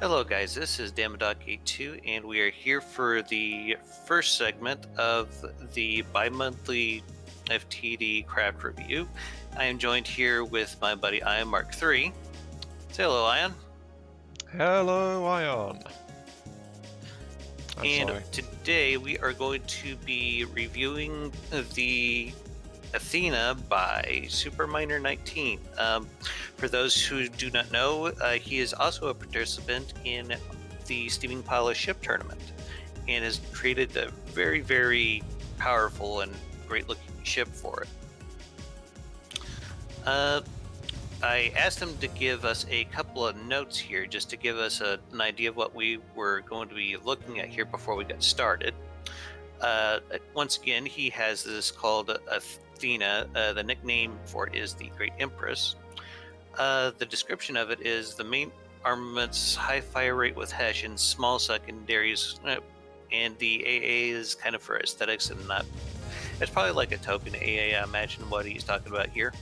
Hello guys, this is Damaddok 82 and we are here for the first segment of the bi-monthly FTD craft review. I am joined here with my buddy Ion Mark III. Say hello, Ion. Hello, Ion. I'm And sorry. today we are going to be reviewing the Athena by Superminer 19. For those who do not know, he is also a participant in the Steaming Pile of Ship tournament and has created a very, very powerful and great looking ship for it. I asked him to give us a couple of notes here just to give us an idea of what we were going to be looking at here before we got started. Once again, he has this called Athena. The nickname for it is the Great Empress. The description of it is the main armament's high fire rate with Hesh and small secondaries, and the AA is kind of for aesthetics and not. It's probably like a token AA. I imagine what he's talking about here.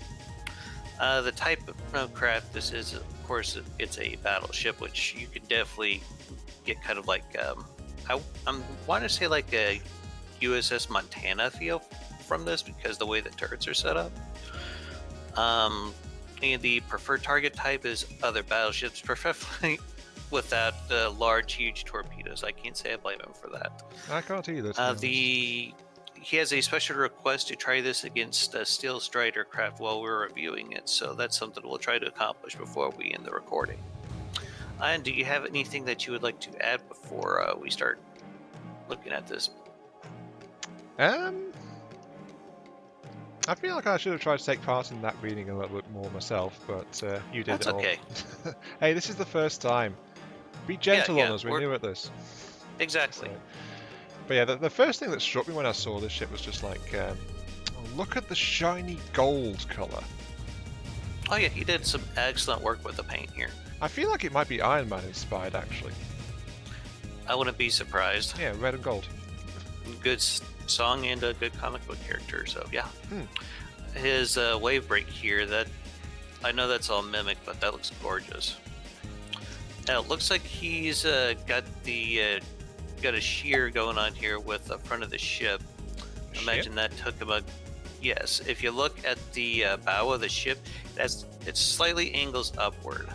The type of craft this is, of course, it's a battleship, which you could definitely get kind of like I want to say like a USS Montana feel from this because the way the turrets are set up. And the preferred target type is other battleships, preferably without large, huge torpedoes. I can't say I blame him for that. I can't either. He has a special request to try this against a Steel Strider craft while we're reviewing it, so that's something we'll try to accomplish before we end the recording. And do you have anything that you would like to add before we start looking at this? I feel like I should have tried to take part in that reading a little bit more myself, but you did That's it all. okay. Hey, this is the first time. Be gentle on us, we're new at this. Exactly. So, but yeah, the first thing that struck me when I saw this ship was just like, oh, look at the shiny gold colour. Oh yeah, he did some excellent work with the paint here. I feel like it might be Iron Man inspired, actually. I wouldn't be surprised. Yeah, red and gold. Good song and a good comic book character, so yeah. His wave break here, that I know that's all mimic, but that looks gorgeous. Now it looks like he's got a shear going on here with the front of the ship. Imagine that took him a... Yes, if you look at the bow of the ship, it slightly angles upward.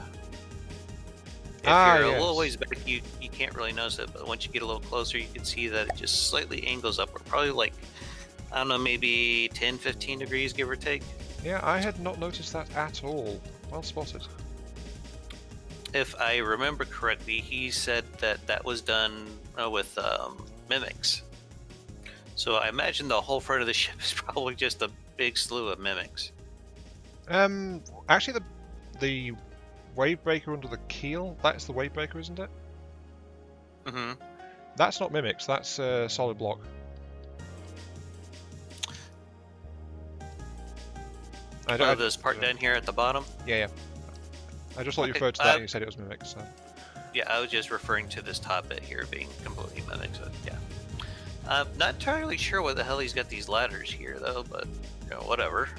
If you're a little ways back, you can't really notice it, but once you get a little closer, you can see that it just slightly angles upward. Probably like, I don't know, maybe 10-15 degrees, give or take. Yeah, I had not noticed that at all. Well spotted. If I remember correctly, he said that was done with mimics. So I imagine the whole front of the ship is probably just a big slew of mimics. Actually, the wave breaker under the keel, that's the wave breaker, isn't it? Mm-hmm. That's not mimics, that's solid block. This part down here at the bottom? Yeah. I just thought you referred to that and you said it was mimics. So. Yeah, I was just referring to this top bit here being completely mimics. So yeah. Not entirely sure what the hell he's got these ladders here though, but whatever.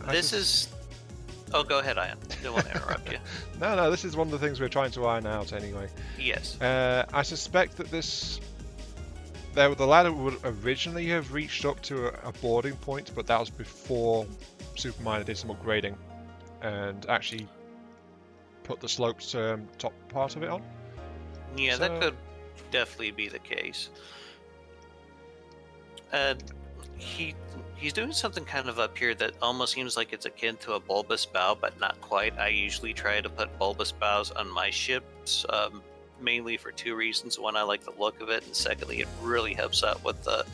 This is... Oh, go ahead, Ian. Don't want to interrupt you. No, this is one of the things we're trying to iron out anyway. Yes. I suspect that the ladder would originally have reached up to a boarding point, but that was before Superminer did some upgrading and actually put the sloped top part of it on. Yeah, that could definitely be the case. He's doing something kind of up here that almost seems like it's akin to a bulbous bow, but not quite. I usually try to put bulbous bows on my ships, mainly for two reasons. One, I like the look of it, and secondly, it really helps out with the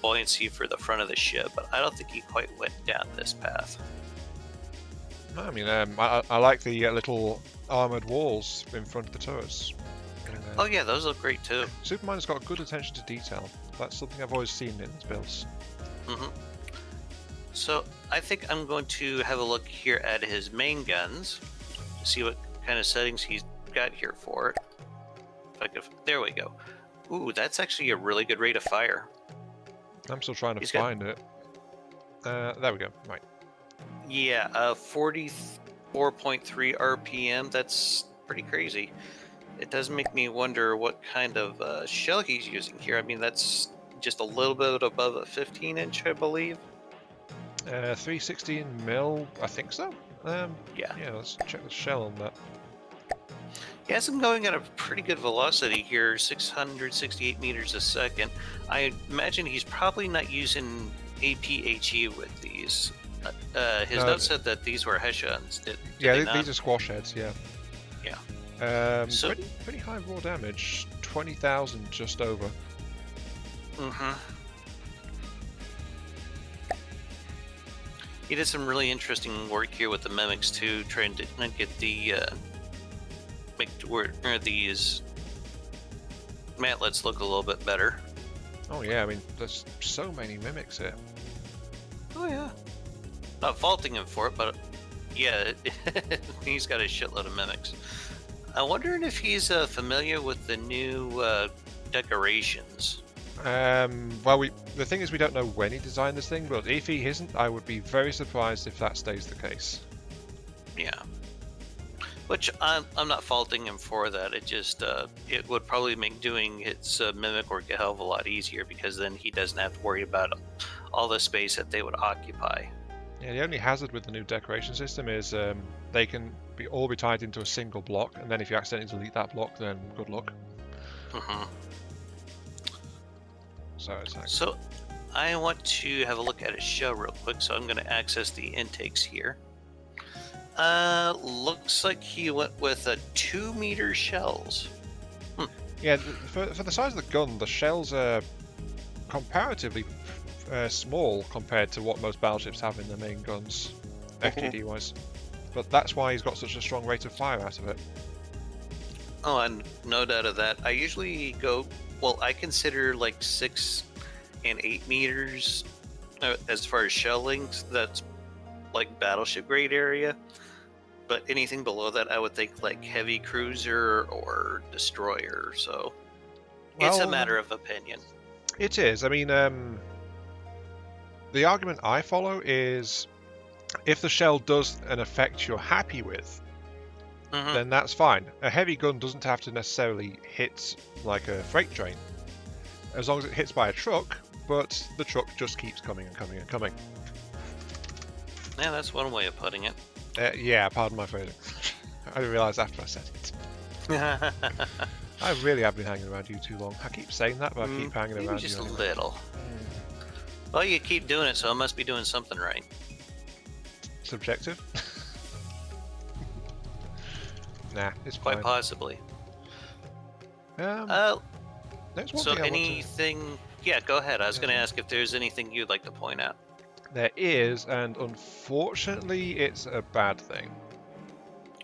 buoyancy for the front of the ship, but I don't think he quite went down this path. I mean, I like the little armoured walls in front of the turrets. Oh yeah, those look great too. Superminer's got good attention to detail. That's something I've always seen in his builds. So I think I'm going to have a look here at his main guns to see what kind of settings he's got here for it. There we go. Ooh, that's actually a really good rate of fire. I'm still trying to find it. There we go. Right. Yeah, 4.3 RPM. That's pretty crazy. It does make me wonder what kind of shell he's using here. I mean, that's just a little bit above a 15-inch, I believe. 316 mil, I think so. Yeah. Yeah, let's check the shell on that. He has him going at a pretty good velocity here, 668 meters a second. I imagine he's probably not using APHE with these. His No, note said that these were Hessians. Did yeah, they not? these are squash heads, yeah. Yeah. So, pretty high raw damage, 20,000 just over. He did some really interesting work here with the mimics too, trying to get the make these mantlets look a little bit better. Oh yeah, I mean, there's so many mimics here. Oh yeah. Not faulting him for it, but yeah, he's got a shitload of mimics. I'm wondering if he's familiar with the new decorations. Well, the thing is, we don't know when he designed this thing, but if he isn't, I would be very surprised if that stays the case. Yeah. Which I'm not faulting him for that. It just it would probably make doing its mimic work a hell of a lot easier, because then he doesn't have to worry about all the space that they would occupy. Yeah, the only hazard with the new decoration system is they can all be tied into a single block, and then if you accidentally delete that block, then good luck. So I want to have a look at his shell real quick, so I'm going to access the intakes here. Looks like he went with a 2-meter shells. Yeah, for the size of the gun, the shells are comparatively small compared to what most battleships have in their main guns, FTD wise. But that's why he's got such a strong rate of fire out of it. Oh, and no doubt of that. I usually go, well, I consider like 6 and 8 meters as far as shell length. That's like battleship grade area. But anything below that, I would think like heavy cruiser or destroyer. So it's a matter of opinion. It is. I mean, the argument I follow is if the shell does an effect you're happy with, then that's fine. A heavy gun doesn't have to necessarily hit like a freight train, as long as it hits by a truck, but the truck just keeps coming and coming and coming. Yeah, that's one way of putting it. Yeah, pardon my phrasing. I didn't realise after I said it. I really have been hanging around you too long. I keep saying that, but I keep hanging around just you. Just a little. Well, you keep doing it, so I must be doing something right. Subjective? Nah, it's quite fine. Possibly. There's one so thing anything? Yeah, go ahead. I was going to ask if there's anything you'd like to point out. There is, and unfortunately, it's a bad thing.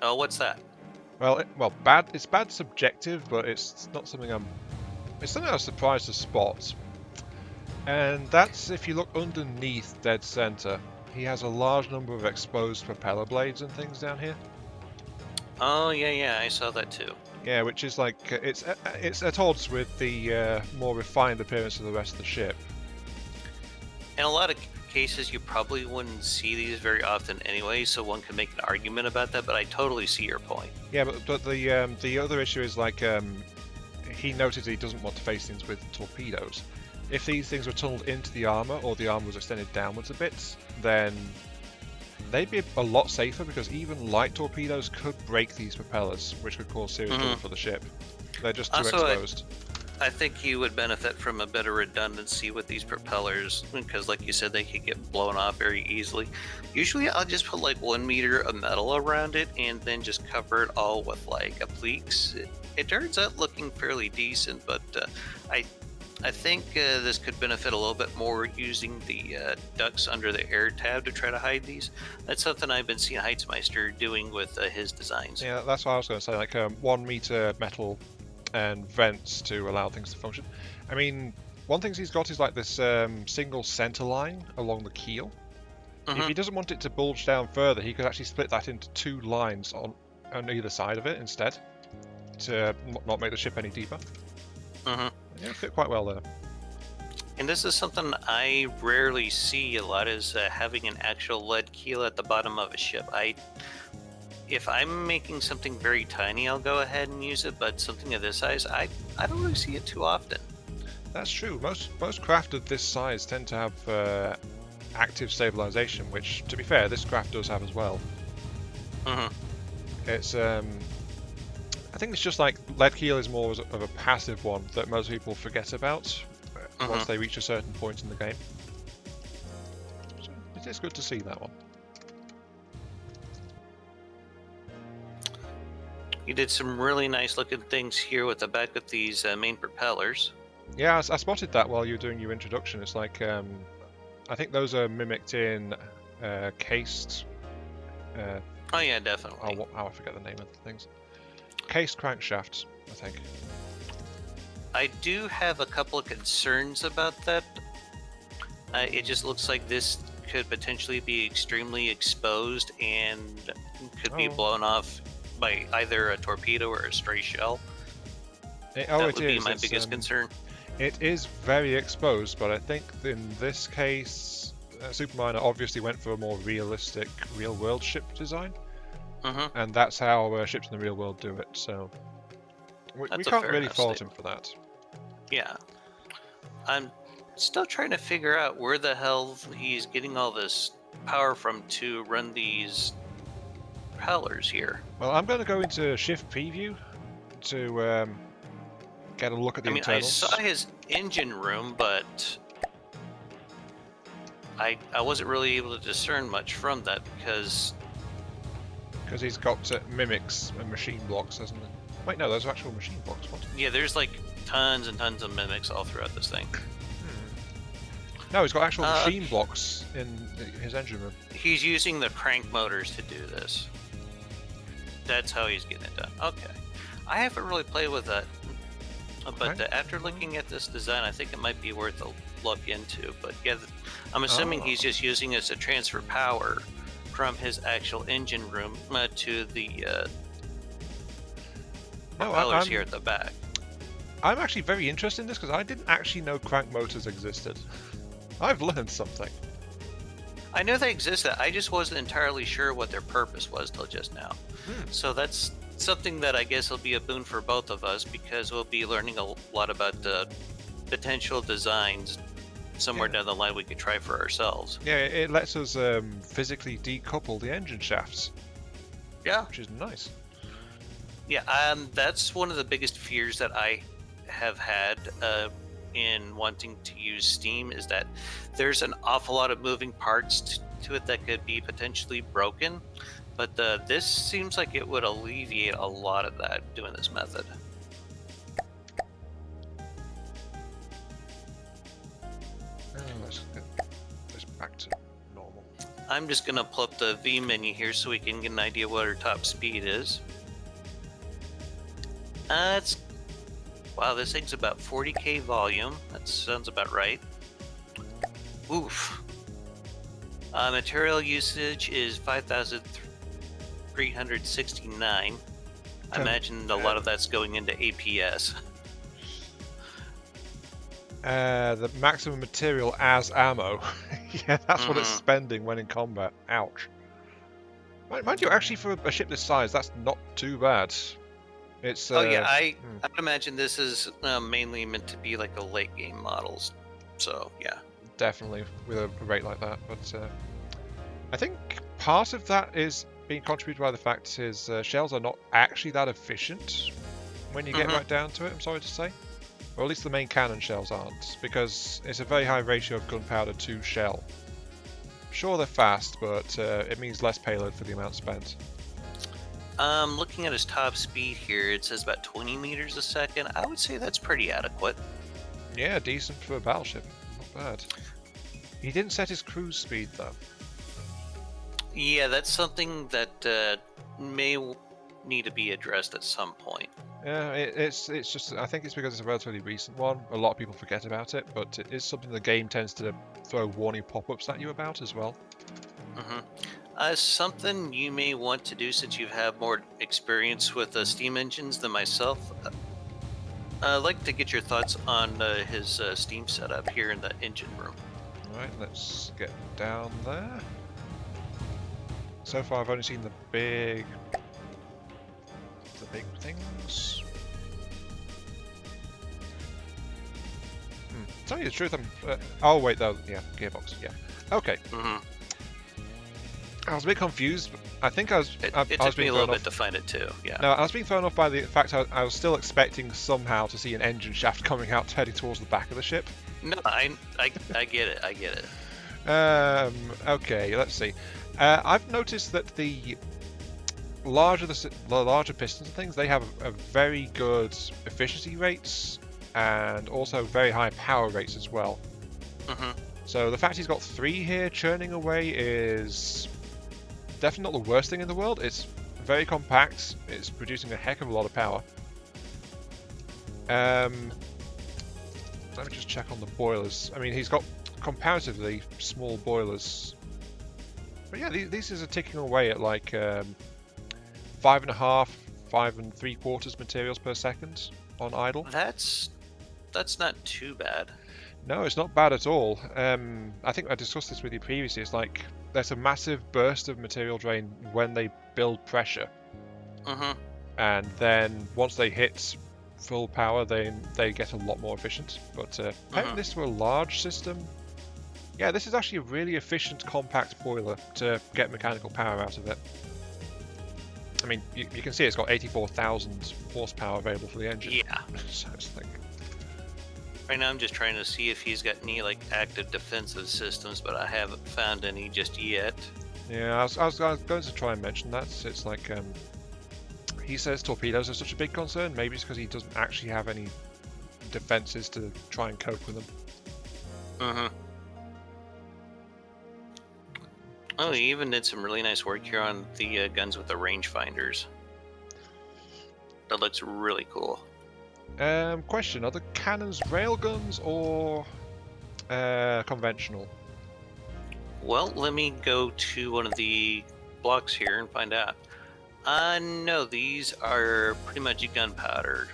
Oh, what's that? Well, bad. It's bad subjective, but it's not something It's something I was surprised to spot. And that's if you look underneath dead center. He has a large number of exposed propeller blades and things down here. Oh yeah, I saw that too. Yeah, which is like it's at odds with the more refined appearance of the rest of the ship. In a lot of cases, you probably wouldn't see these very often anyway, so one can make an argument about that. But I totally see your point. Yeah, but the other issue is like he noted he doesn't want to face things with torpedoes. If these things were tunneled into the armor, or the armor was extended downwards a bit, then they'd be a lot safer, because even light torpedoes could break these propellers, which could cause serious trouble for the ship. They're just too exposed. I think you would benefit from a bit of redundancy with these propellers, because like you said, they could get blown off very easily. Usually I'll just put like 1 meter of metal around it and then just cover it all with like a pleats. It turns out looking fairly decent, but I think this could benefit a little bit more using the ducts under the air tab to try to hide these. That's something I've been seeing Heitzmeister doing with his designs. Yeah, that's what I was going to say, like 1 meter metal and vents to allow things to function. I mean, one thing he's got is like this single center line along the keel. If he doesn't want it to bulge down further, he could actually split that into 2 lines on either side of it instead, to not make the ship any deeper. Yeah, it fit quite well there. And this is something I rarely see a lot, is having an actual lead keel at the bottom of a ship. if I'm making something very tiny, I'll go ahead and use it. But something of this size, I don't really see it too often. That's true. Most craft of this size tend to have active stabilization, which, to be fair, this craft does have as well. It's I think it's just like lead keel is more of a passive one that most people forget about once they reach a certain point in the game. So it is good to see that one. You did some really nice looking things here with the back of these main propellers. Yeah, I spotted that while you were doing your introduction. It's like I think those are mimicked in cased. Oh yeah, definitely. I forget the name of the things. Cased crankshafts, I think. I do have a couple of concerns about that. It just looks like this could potentially be extremely exposed and could be blown off by either a torpedo or a stray shell. That would be my biggest concern. It is very exposed, but I think in this case, Superminer obviously went for a more realistic real-world ship design. And that's how ships in the real world do it, so we can't really fault him for that. Yeah. I'm still trying to figure out where the hell he's getting all this power from to run these propellers here. Well, I'm going to go into shift preview to get a look at the internals. I saw his engine room, but I wasn't really able to discern much from that because he's got mimics and machine blocks, hasn't he? Wait, no, those are actual machine blocks. What? Yeah, there's like tons and tons of mimics all throughout this thing. No, he's got actual machine blocks in his engine room. He's using the crank motors to do this. That's how he's getting it done. Okay. I haven't really played with that, but after looking at this design, I think it might be worth a look into. But yeah, I'm assuming he's just using this to transfer power from his actual engine room to the propellers here at the back. I'm actually very interested in this because I didn't actually know crank motors existed. I've learned something. I know they existed, I just wasn't entirely sure what their purpose was till just now. So that's something that I guess will be a boon for both of us because we'll be learning a lot about the potential designs somewhere down the line we could try for ourselves. Yeah, it lets us physically decouple the engine shafts. Yeah. Which is nice. Yeah, that's one of the biggest fears that I have had in wanting to use Steam is that there's an awful lot of moving parts to it that could be potentially broken. But this seems like it would alleviate a lot of that doing this method. Let's get this back to normal. I'm just going to pull up the V menu here so we can get an idea what our top speed is. Wow, this thing's about 40k volume. That sounds about right. Oof. Material usage is 5,369. I imagine a lot of that's going into APS. The maximum material as ammo. Yeah, that's what it's spending when in combat. Ouch. Mind you, actually for a ship this size, that's not too bad. It's. I would imagine this is mainly meant to be like a late game models. So yeah. Definitely with a rate like that, but I think part of that is being contributed by the fact his shells are not actually that efficient when you get right down to it. I'm sorry to say. Or at least the main cannon shells aren't, because it's a very high ratio of gunpowder to shell. Sure, they're fast, but it means less payload for the amount spent. Looking at his top speed here, it says about 20 meters a second. I would say that's pretty adequate. Yeah, decent for a battleship. Not bad. He didn't set his cruise speed, though. Yeah, that's something that may need to be addressed at some point. Yeah, it's just, I think it's because it's a relatively recent one. A lot of people forget about it, but it is something the game tends to throw warning pop-ups at you about as well. Something you may want to do since you have more experience with steam engines than myself. I'd like to get your thoughts on his steam setup here in the engine room. Alright, let's get down there. So far I've only seen the big big things. Tell you the truth, I'm... oh, wait, though. Yeah, gearbox. Yeah. Okay. I was a bit confused. I think I was... It I took was me being a little thrown bit to find it too, yeah. No, I was being thrown off by the fact I was still expecting somehow to see an engine shaft coming out heading towards the back of the ship. No, I get it, I get it. Okay, let's see. I've noticed that the larger pistons and things, they have a very good efficiency rates and also very high power rates as well. So the fact he's got 3 here churning away is definitely not the worst thing in the world. It's very compact. It's producing a heck of a lot of power. Let me just check on the boilers. I mean, he's got comparatively small boilers. But yeah, these are ticking away at like 5.5, 5 3/4 materials per second on idle. That's not too bad. No, it's not bad at all. I think I discussed this with you previously. It's like there's a massive burst of material drain when they build pressure. And then once they hit full power, they get a lot more efficient. But pairing this to a large system, yeah, this is actually a really efficient compact boiler to get mechanical power out of it. I mean, you can see it's got 84,000 horsepower available for the engine. Yeah. So it's like... Right now I'm just trying to see if he's got any like active defensive systems, but I haven't found any just yet. Yeah, I was going to try and mention that. It's like, he says torpedoes are such a big concern. Maybe it's because he doesn't actually have any defenses to try and cope with them. Oh, he even did some really nice work here on the guns with the rangefinders. That looks really cool. Question, are the cannons railguns or conventional? Well, let me go to one of the blocks here and find out. No, these are pretty much gunpowder.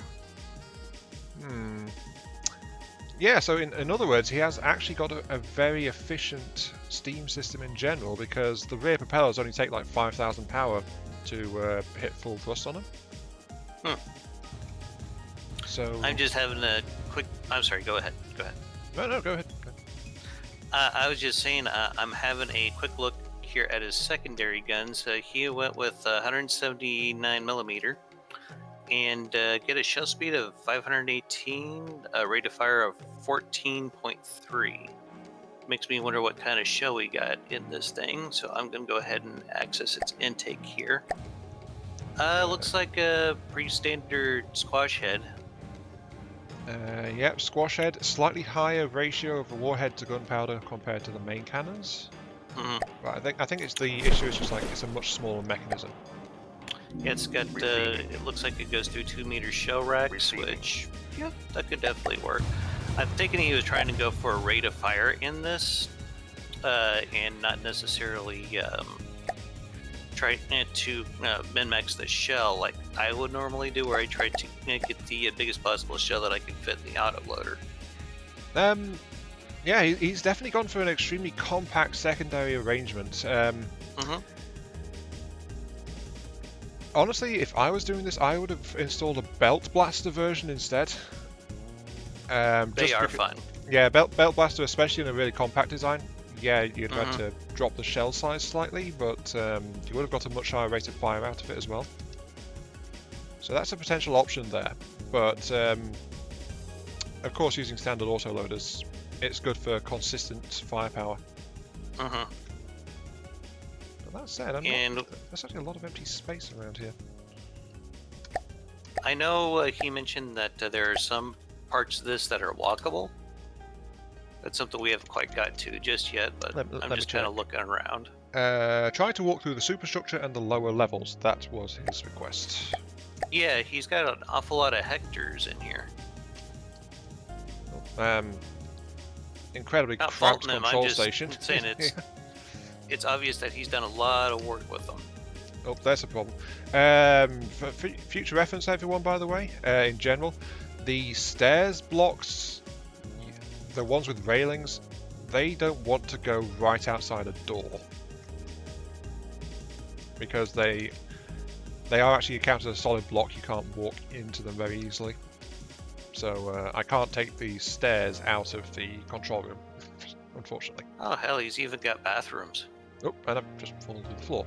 Yeah, so in other words, he has actually got a very efficient steam system in general, because the rear propellers only take like 5,000 power to hit full thrust on them. So I'm just having a quick... I'm sorry, go ahead. No, go ahead. I was just saying, I'm having a quick look here at his secondary guns. He went with 179 millimeter and get a shell speed of 518, a rate of fire of 14.3. Makes me wonder what kind of shell we got in this thing. So I'm going to go ahead and access its intake here. Looks like a pretty standard squash head. Yep, squash head, slightly higher ratio of the warhead to gunpowder compared to the main cannons. But I think it's the issue is just like it's a much smaller mechanism. Yeah, it's got it looks like it goes through 2-meter shell racks, which yeah, that could definitely work. I'm thinking he was trying to go for a rate of fire in this, and not necessarily try to min-max the shell like I would normally do, where I try to get the biggest possible shell that I can fit in the autoloader. Yeah, he's definitely gone for an extremely compact secondary arrangement. Honestly, if I was doing this, I would have installed a belt blaster version instead. They are fun. Yeah, belt blaster, especially in a really compact design. Yeah, you'd have had to drop the shell size slightly, but you would have got a much higher rate of fire out of it as well. So that's a potential option there. But of course, using standard autoloaders, it's good for consistent firepower. But that said, there's actually a lot of empty space around here. I know he mentioned that there are some parts of this that are walkable. That's something we haven't quite got to just yet, but I'm just kind of looking around. Try to walk through the superstructure and the lower levels. That was his request. Yeah, he's got an awful lot of hectares in here. Incredibly Not cramped faulting him, control I'm just station. saying it's obvious that he's done a lot of work with them. Oh, that's a problem. For future reference, everyone, by the way, in general, the stairs blocks, the ones with railings, they don't want to go right outside a door, because they they are actually counted as a solid block. You can't walk into them very easily. So I can't take the stairs out of the control room, unfortunately. Oh hell, he's even got bathrooms. Oh, and I've just fallen to the floor.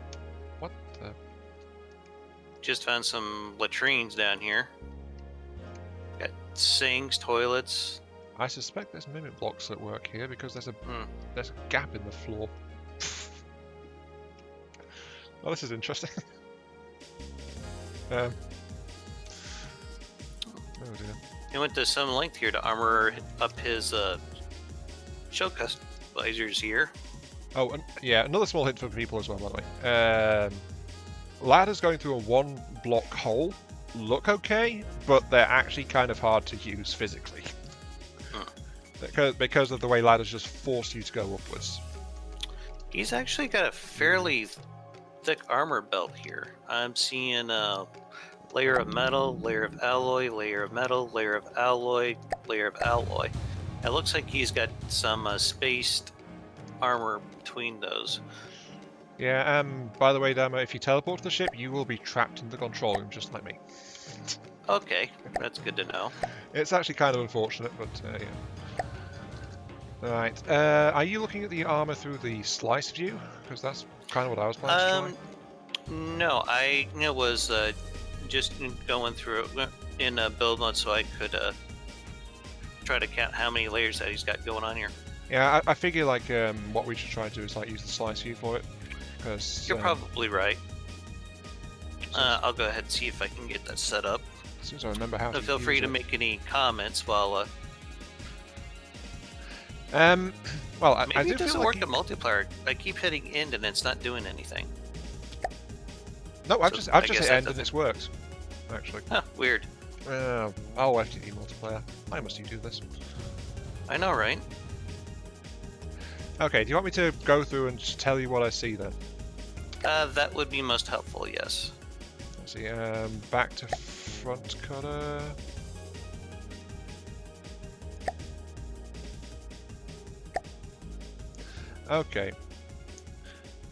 What the? Just found some latrines down here. Got sinks, toilets. I suspect there's mimic blocks at work here because there's a gap in the floor. Oh, this is interesting. Oh dear. He went to some length here to armor up his show customizers here. Oh, and yeah, another small hint for people as well, by the way. Ladders going through a one-block hole look okay, but they're actually kind of hard to use physically. Because of the way ladders just force you to go upwards. He's actually got a fairly thick armor belt here. I'm seeing a layer of metal, layer of alloy, layer of metal, layer of alloy, layer of alloy. It looks like he's got some spaced armor between those. Yeah, by the way, Dama, if you teleport to the ship, you will be trapped in the control room, just like me. Okay, that's good to know. It's actually kind of unfortunate, but yeah. Right, are you looking at the armor through the slice view? Because that's kind of what I was planning to try. No, I was just going through it in build mode so I could try to count how many layers that he's got going on here. Yeah, I figure like what we should try to do is like use the slice view for it. Because you're probably right. I'll go ahead and see if I can get that set up. As soon as I remember how to feel free to make any comments while. Well, maybe I do it doesn't feel work like in multiplayer. I keep hitting end and it's not doing anything. No, I've just hit end and it's worked. Actually. Huh, weird. Oh, FTD multiplayer. Why must you do this? I know, right? Okay, do you want me to go through and just tell you what I see then? That would be most helpful, yes. Let's see, back to front cutter. Okay.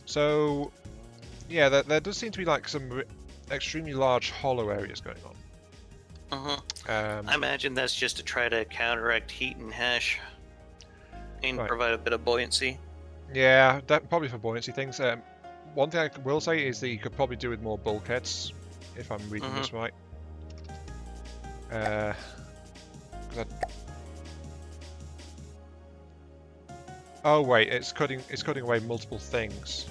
So, yeah, there does seem to be like some extremely large hollow areas going on. I imagine that's just to try to counteract heat and hash and provide a bit of buoyancy. Yeah, probably for buoyancy things. One thing I will say is that you could probably do with more bulkheads, if I'm reading this right. Oh wait, it's cutting away multiple things.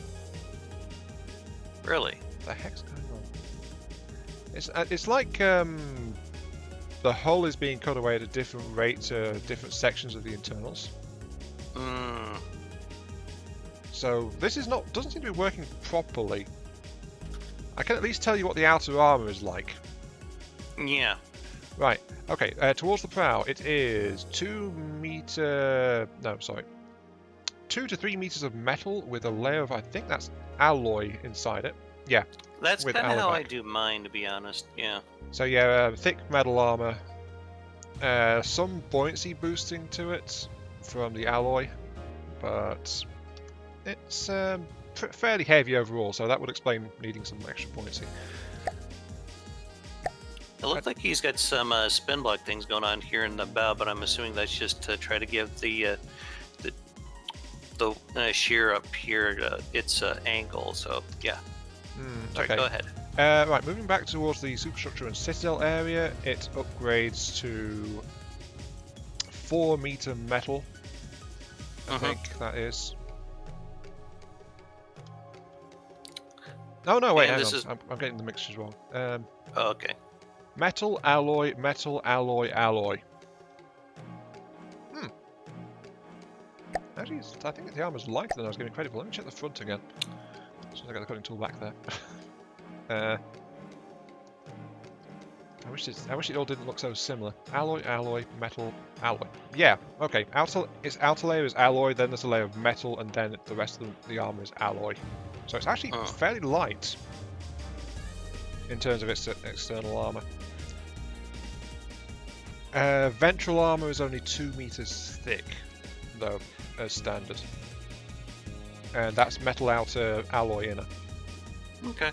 Really? What the heck's going on? It's like the hull is being cut away at a different rate to different sections of the internals. So this doesn't seem to be working properly. I can at least tell you what the outer armor is like. Yeah. Right. Okay. Towards the prow, it is 2 to 3 meters of metal with a layer of, I think that's alloy inside it. Yeah. That's kind of how I do mine, to be honest. Yeah. So yeah, thick metal armor. Some buoyancy boosting to it from the alloy, but it's fairly heavy overall, so that would explain needing some extra buoyancy. It looks like he's got some spin block things going on here in the bow, but I'm assuming that's just to try to give the shear up here its angle. So yeah. Sorry, go ahead. Right, moving back towards the superstructure and citadel area, it upgrades to 4 meter metal. I think that is. No, wait, hang on. I'm getting the mixtures wrong. Okay. Metal, alloy, alloy. Actually, I think the armor's lighter than I was giving credit for. Let me check the front again. So I got the cutting tool back there. I wish it all didn't look so similar. Alloy, metal, alloy. Yeah, okay. Its outer layer is alloy, then there's a layer of metal, and then the rest of the armor is alloy. So it's actually fairly light in terms of its external armor. Ventral armor is only 2 meters thick, though, as standard. And that's metal outer, alloy inner. Okay.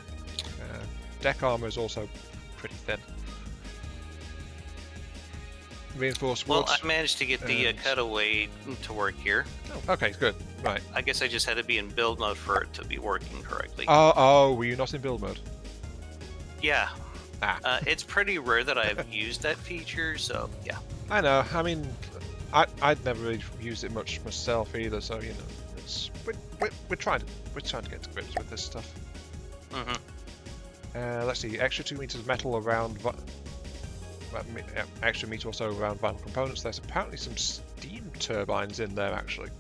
deck armor is also pretty thin. Reinforced wood. Well, I managed to get the cutaway to work here. Oh, okay, good. Right. I guess I just had to be in build mode for it to be working correctly. Oh, were you not in build mode? Yeah. Ah. It's pretty rare that I've used that feature, so yeah. I know. I mean, I'd never really used it much myself either, so you know, it's we're trying to get to grips with this stuff. Let's see, extra 2 meters of metal around. Extra meter or so around vital components. There's apparently some steam turbines in there, actually.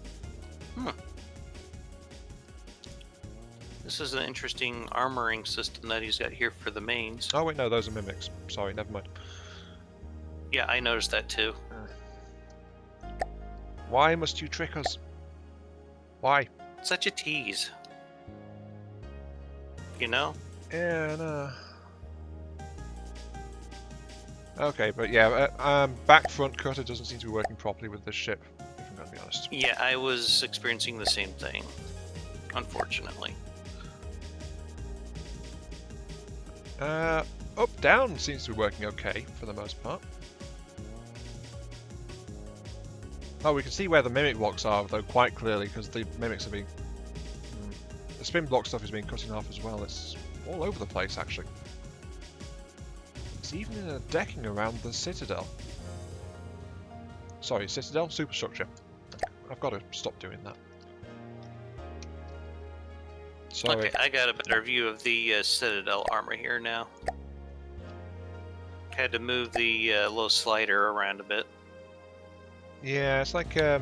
This is an interesting armoring system that he's got here for the mains. Oh wait, no, those are mimics. Sorry, never mind. Yeah, I noticed that too. Why must you trick us? Why? Such a tease. You know? Yeah, no. Okay, but yeah, back front cutter doesn't seem to be working properly with this ship, if I'm going to be honest. Yeah, I was experiencing the same thing, unfortunately. Up, down seems to be working okay for the most part. Oh, we can see where the mimic blocks are, though, quite clearly, because the mimics are being... The spin block stuff is being cut in half as well. It's all over the place, actually. It's even in a decking around the Citadel. Sorry, Citadel? Superstructure. I've got to stop doing that. Sorry. Okay, I got a better view of the Citadel armor here now. Had to move the little slider around a bit. Yeah, it's like the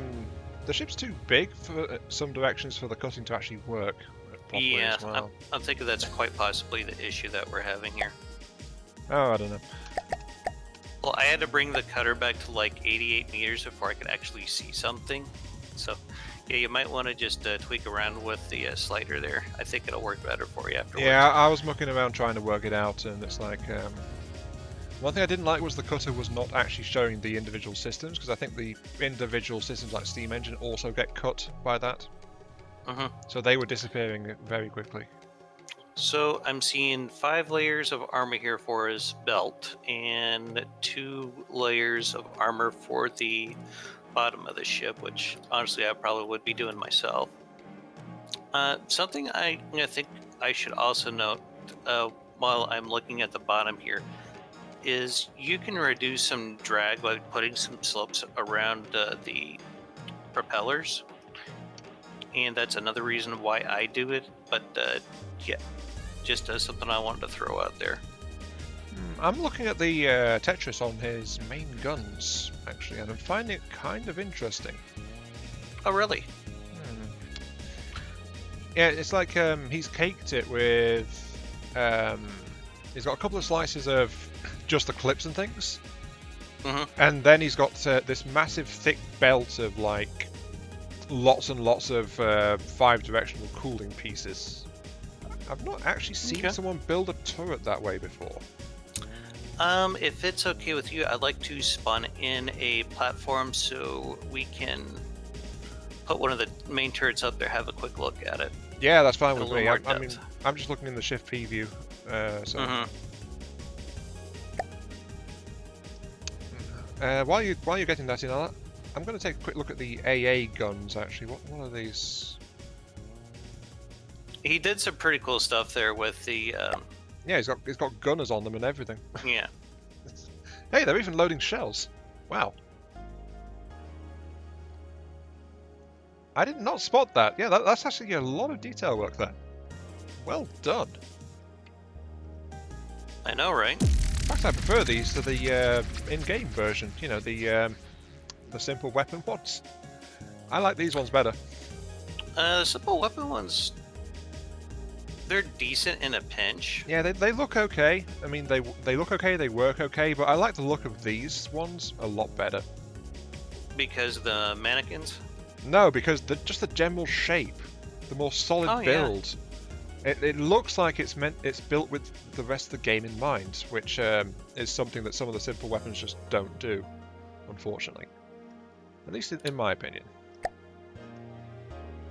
ship's too big for some directions for the cutting to actually work properly Yeah, as well. I'm thinking that's quite possibly the issue that we're having here. Oh, I don't know. Well, I had to bring the cutter back to like 88 meters before I could actually see something. So, yeah, you might want to just tweak around with the slider there. I think it'll work better for you afterwards. Yeah, I was mucking around trying to work it out, and it's like... one thing I didn't like was the cutter was not actually showing the individual systems, because I think the individual systems like Steam Engine also get cut by that. So they were disappearing very quickly. So I'm seeing 5 layers of armor here for his belt, and 2 layers of armor for the bottom of the ship, which honestly I probably would be doing myself. Something I think I should also note while I'm looking at the bottom here is you can reduce some drag by putting some slopes around the propellers, and that's another reason why I do it. But yeah, just something I wanted to throw out there. I'm looking at the Tetris on his main guns, actually, and I'm finding it kind of interesting. Oh, really? Yeah, it's like he's caked it with... he's got a couple of slices of just the clips and things. And then he's got this massive thick belt of like lots and lots of 5-directional cooling pieces. I've not actually seen someone build a turret that way before. If it's okay with you, I'd like to spawn in a platform so we can put one of the main turrets up there, have a quick look at it. Yeah, that's fine with me. I mean, I'm just looking in the shift P view. So. While you're getting that in, I'm going to take a quick look at the AA guns. Actually, what are these? He did some pretty cool stuff there with the. Yeah, he's got gunners on them and everything. Yeah. Hey, they're even loading shells. Wow. I did not spot that. Yeah, that's actually a lot of detail work there. Well done. I know, right? In fact, I prefer these to the in-game version. You know, the simple weapon ones. I like these ones better. The simple weapon ones, they're decent in a pinch. Yeah, they look okay. I mean, they look okay, they work okay, but I like the look of these ones a lot better. Because the mannequins? No, because just the general shape, the more solid build. Yeah. It looks like it's built with the rest of the game in mind, which is something that some of the simple weapons just don't do, unfortunately. At least in my opinion.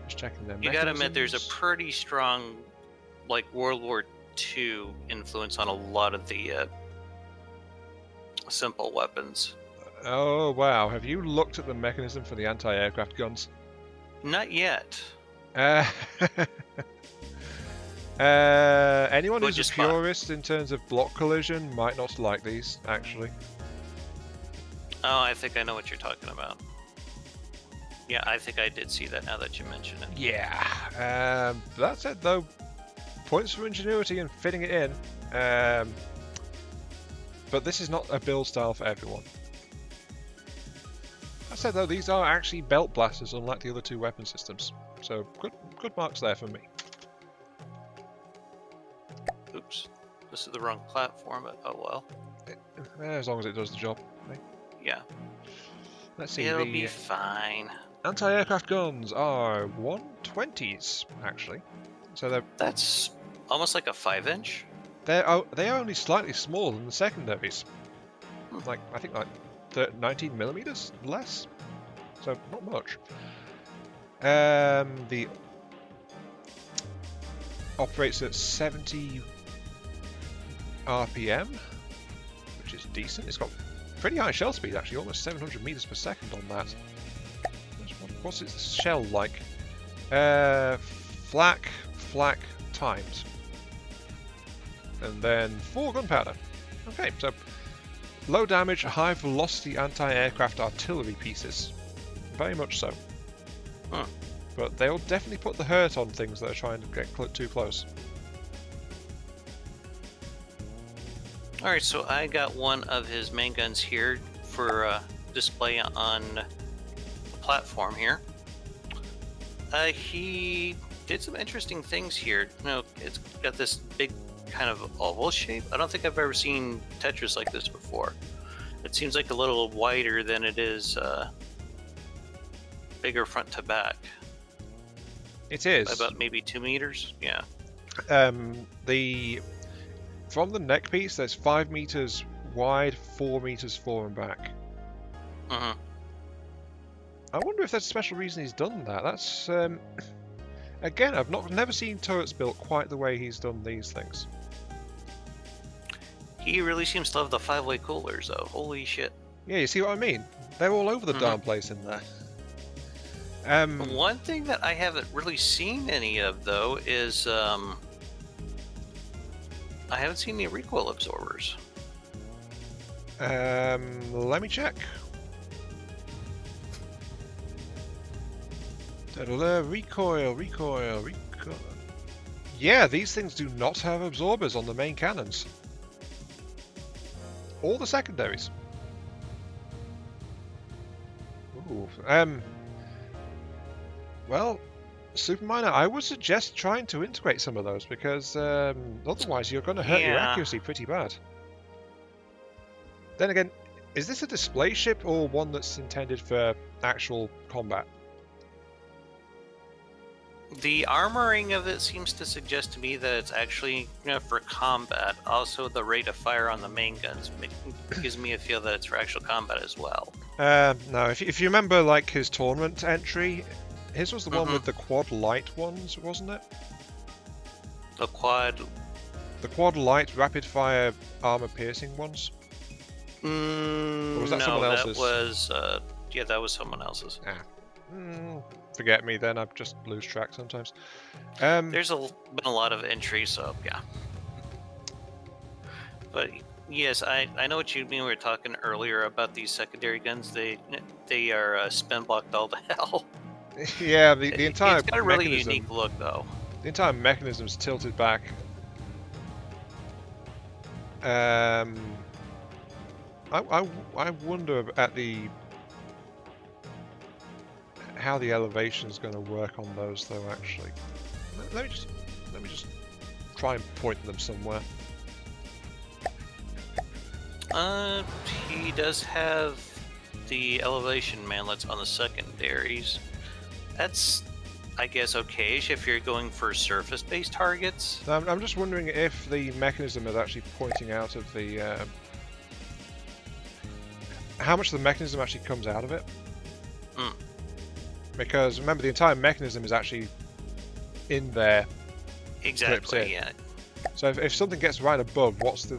Just checking them. You gotta admit, there's a pretty strong, like, World War 2 influence on a lot of the simple weapons. Oh wow, have you looked at the mechanism for the anti-aircraft guns? Not yet. Anyone What'd who's you a spot? purist in terms of block collision might not like these, actually. Oh, I think I know what you're talking about. Yeah, I think I did see that now that you mention it. Yeah. That said, though, points for ingenuity and fitting it in. But this is not a build style for everyone. That said, though, these are actually belt blasters, unlike the other 2 weapon systems. So good marks there for me. Oops, this is the wrong platform, but oh well. As long as it does the job. Yeah, Let's see. it'll The be fine. anti-aircraft guns are 120s, actually. So That's almost like a 5-inch. they are only slightly smaller than the secondaries. Like I think like 19 millimeters less. So not much. The operates at 70 RPM, which is decent. It's got pretty high shell speed actually, almost 700 meters per second on that. What's its shell like? Flak times. And then 4 gunpowder. Okay, so low damage, high velocity anti-aircraft artillery pieces. Very much so. Huh. But they'll definitely put the hurt on things that are trying to get too close. Alright, so I got one of his main guns here for display on the platform here. He did some interesting things here. You know, it's got this big kind of oval shape. I don't think I've ever seen Tetris like this before. It seems like a little wider than it is bigger front to back. It is. About maybe 2 meters? Yeah. From the neck piece, there's 5 meters wide, 4 meters fore and back. Mm-hmm. I wonder if there's a special reason he's done that. That's again, I've never seen turrets built quite the way he's done these things. He really seems to love the 5-way coolers, though. Holy shit. Yeah, you see what I mean? They're all over the darn place in there. One thing that I haven't really seen any of, though, is I haven't seen any recoil absorbers. Let me check. Recoil. Yeah, these things do not have absorbers on the main cannons. All the secondaries. Ooh. Well, Superminer, I would suggest trying to integrate some of those because otherwise you're going to hurt your accuracy pretty bad. Then again, is this a display ship or one that's intended for actual combat? The armoring of it seems to suggest to me that it's actually for combat. Also, the rate of fire on the main guns gives me a feel that it's for actual combat as well. No, if you remember like his tournament entry, his was the one with the quad light ones, wasn't it? The quad light rapid fire armor piercing ones? Or was that someone else's? That was someone else's. Forget me then, I just lose track sometimes. There's been a lot of entries, so yeah. But yes, I know what you mean. We were talking earlier about these secondary guns. They are spin blocked all to hell. Yeah, the entire it's got a really mechanism, unique look, though. The entire mechanism's tilted back. I wonder at how the elevation's going to work on those, though. Actually, let me just try and point them somewhere. He does have the elevation mantlets on the secondaries. That's, I guess, okay-ish if you're going for surface-based targets. I'm just wondering if the mechanism is actually pointing out of the how much of the mechanism actually comes out of it. Because remember, the entire mechanism is actually in there. Exactly, yeah. So if something gets right above, what's the...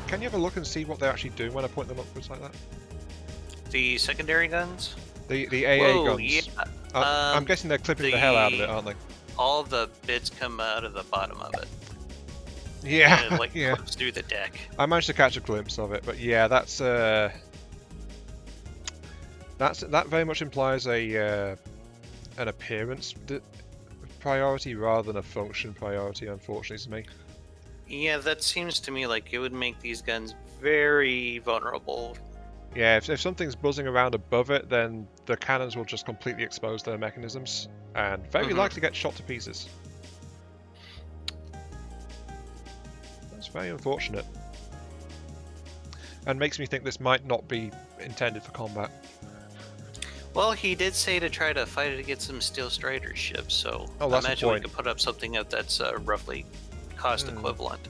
Can you have a look and see what they're actually doing when I point them upwards like that? The secondary guns? The AA Whoa, guns. yeah. I'm guessing they're clipping the hell out of it, aren't they? All the bits come out of the bottom of it. Yeah, And it, like, yeah. clips through the deck. I managed to catch a glimpse of it, but yeah, that very much implies an appearance priority rather than a function priority, unfortunately to me. Yeah, that seems to me like it would make these guns very vulnerable. Yeah, if something's buzzing around above it, then the cannons will just completely expose their mechanisms and very likely get shot to pieces. That's very unfortunate. And makes me think this might not be intended for combat. Well, he did say to try to fight it against some Steel Strider ships, so I imagine we could put up something that's roughly cost equivalent.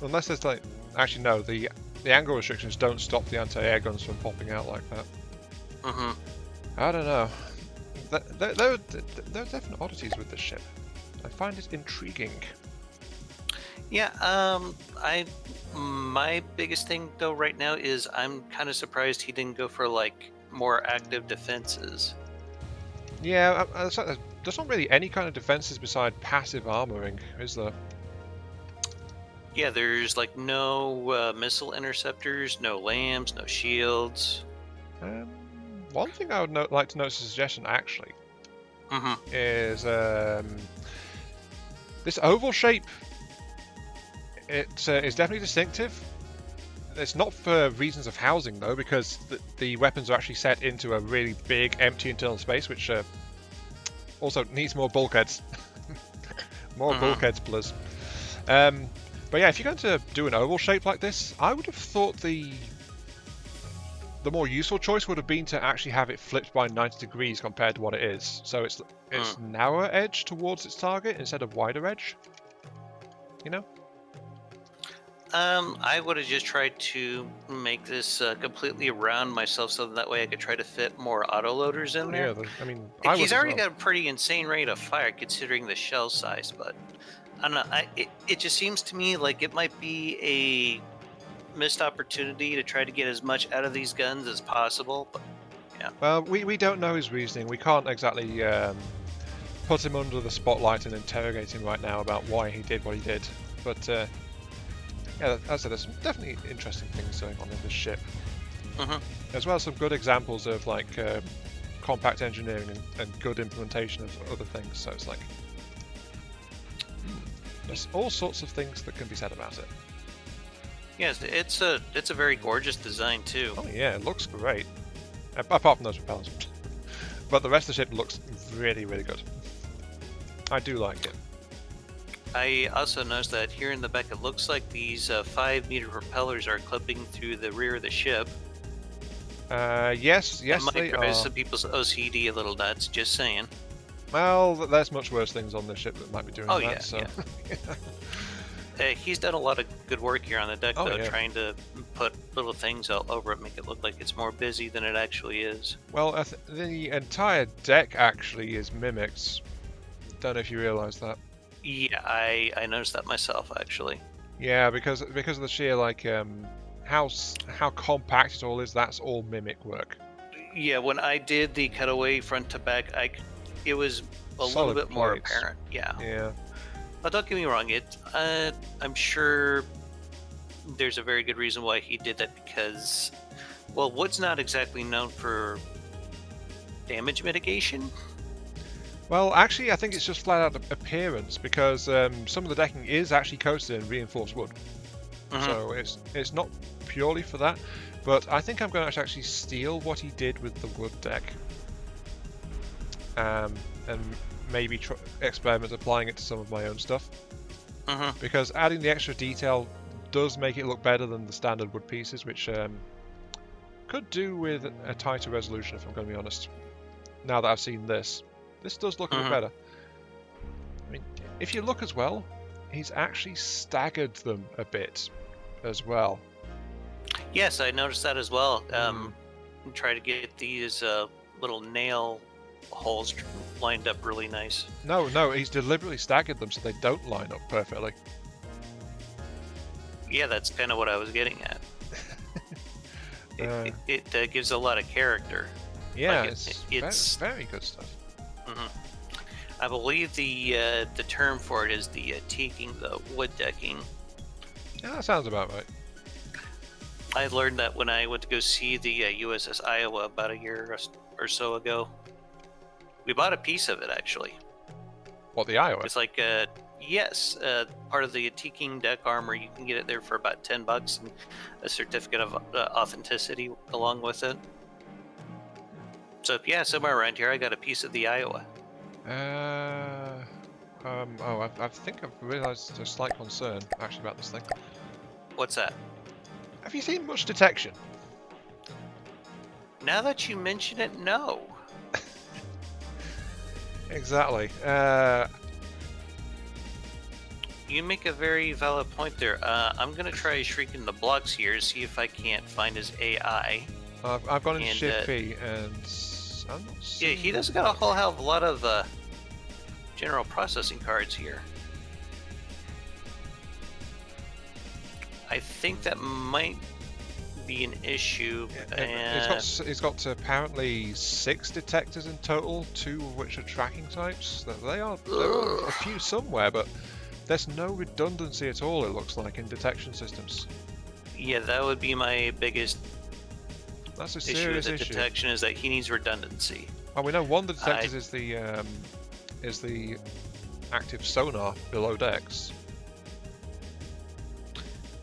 Unless there's like... Actually, no, the angle restrictions don't stop the anti-air guns from popping out like that. I don't know. There are definite oddities with this ship. I find it intriguing. Yeah, my biggest thing though right now is I'm kind of surprised he didn't go for like more active defenses. Yeah, there's not really any kind of defenses beside passive armoring, is there? Yeah, there's like no missile interceptors, no lambs, no shields. One thing I would like to note as a suggestion, actually, is this oval shape. It is definitely distinctive. It's not for reasons of housing, though, because the weapons are actually set into a really big, empty internal space, which also needs more bulkheads. More bulkheads, please. But yeah, if you're going to do an oval shape like this, I would have thought the more useful choice would have been to actually have it flipped by 90 degrees compared to what it is. So it's narrower edge towards its target instead of wider edge. You know? I would have just tried to make this completely around myself so that way I could try to fit more autoloaders in there. Yeah, I mean, he's already got a pretty insane rate of fire considering the shell size, but I don't know. It just seems to me like it might be a missed opportunity to try to get as much out of these guns as possible. But yeah. Well, we don't know his reasoning. We can't exactly put him under the spotlight and interrogate him right now about why he did what he did. But yeah, as I said, there's definitely interesting things going on in this ship. As well as some good examples of like compact engineering and good implementation of other things. So it's like there's all sorts of things that can be said about it. Yes, it's a very gorgeous design too. Oh yeah, it looks great. Apart from those propellers, but the rest of the ship looks really, really good. I do like it. I also noticed that here in the back, it looks like these 5-meter propellers are clipping through the rear of the ship. Yes, that they might drive are. some people's OCD a little nuts. Just saying. Well, there's much worse things on this ship that might be doing that. Yeah, so. Yeah. He's done a lot of good work here on the deck, though, trying to put little things all over it, make it look like it's more busy than it actually is. Well, the entire deck actually is mimics. Don't know if you realise that. Yeah, I noticed that myself, actually. Yeah, because of the sheer like how compact it all is. That's all mimic work. Yeah, when I did the cutaway front to back, it was a little bit more apparent. Yeah. Yeah. But don't get me wrong, I'm sure there's a very good reason why he did that, because, well, wood's not exactly known for damage mitigation. Well, actually, I think it's just flat out appearance, because some of the decking is actually coated in reinforced wood. So it's not purely for that, but I think I'm going to actually steal what he did with the wood deck, and maybe experiment applying it to some of my own stuff. Because adding the extra detail does make it look better than the standard wood pieces, which could do with a tighter resolution, if I'm going to be honest. Now that I've seen this does look a bit better. I mean, if you look as well, he's actually staggered them a bit as well. Yes, I noticed that as well. Try to get these little nail holes lined up really nice. No, he's deliberately staggered them so they don't line up perfectly. Yeah, that's kind of what I was getting at. It gives a lot of character. Yeah, Like it's very good stuff. Mhm. I believe the term for it is the teaking, the wood decking. Yeah, that sounds about right. I learned that when I went to go see the USS Iowa about a year or so ago. We bought a piece of it, actually. What, the Iowa? It's like, yes, part of the teaking deck armor. You can get it there for about $10 and a certificate of authenticity along with it. So yeah, somewhere around here, I got a piece of the Iowa. I think I've realised a slight concern actually about this thing. What's that? Have you seen much detection? Now that you mention it, no. Exactly. You make a very valid point there. I'm gonna try shrinking the blocks here, see if I can't find his AI. I've gone into Shift P and I'm not Yeah, he doesn't got a whole hell of a lot of general processing cards here. I think that might be an issue. He's got apparently 6 detectors in total, 2 of which are tracking types. There are a few somewhere, but there's no redundancy at all, it looks like, in detection systems. Yeah, that would be my biggest issue with the detection, is that he needs redundancy. Well, we know one of the detectors is the active sonar below decks.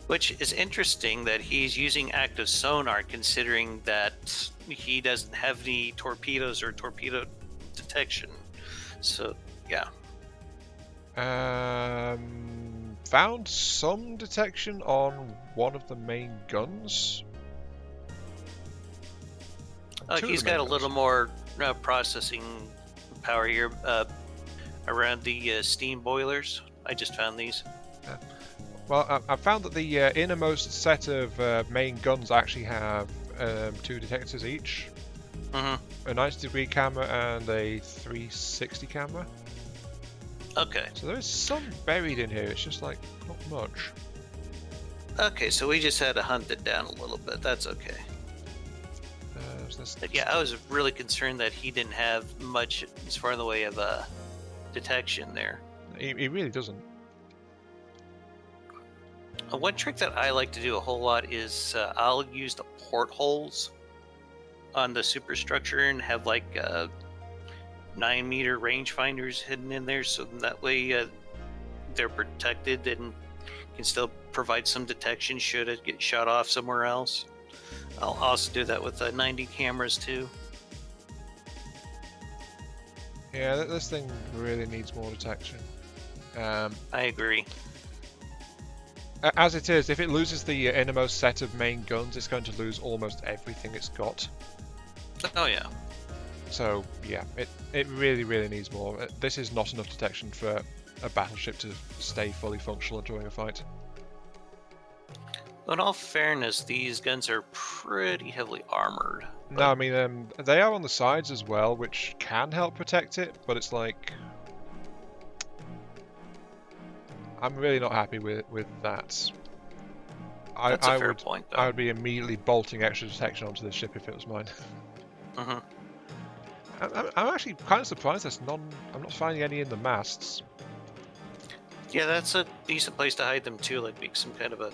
Which is interesting that he's using active sonar, considering that he doesn't have any torpedoes or torpedo detection. So, yeah. Found some detection on one of the main guns. He's got a little more processing power here around the steam boilers. I just found these. Yeah. Well, I found that the innermost set of main guns actually have 2 detectors each. Mm-hmm. A 90-degree camera and a 360 camera. Okay. So there is some buried in here, it's just like, not much. Okay, so we just had to hunt it down a little bit. That's okay. Yeah, I was really concerned that he didn't have much as far in the way of detection there. He really doesn't. One trick that I like to do a whole lot is I'll use the portholes on the superstructure and have like 9-meter rangefinders hidden in there, so that way they're protected and can still provide some detection should it get shot off somewhere else. I'll also do that with 90 cameras too. Yeah, this thing really needs more detection. I agree. As it is, if it loses the innermost set of main guns, it's going to lose almost everything it's got. Oh yeah. So yeah, it really needs more. This is not enough detection for a battleship to stay fully functional during a fight. In all fairness, these guns are pretty heavily armored. No, I mean they are on the sides as well, which can help protect it, but it's like I'm really not happy with that. That's a fair point, though. I would be immediately bolting extra detection onto this ship if it was mine. Mm-hmm. I'm actually kind of surprised I'm not finding any in the masts. Yeah, that's a decent place to hide them too, like make some kind of a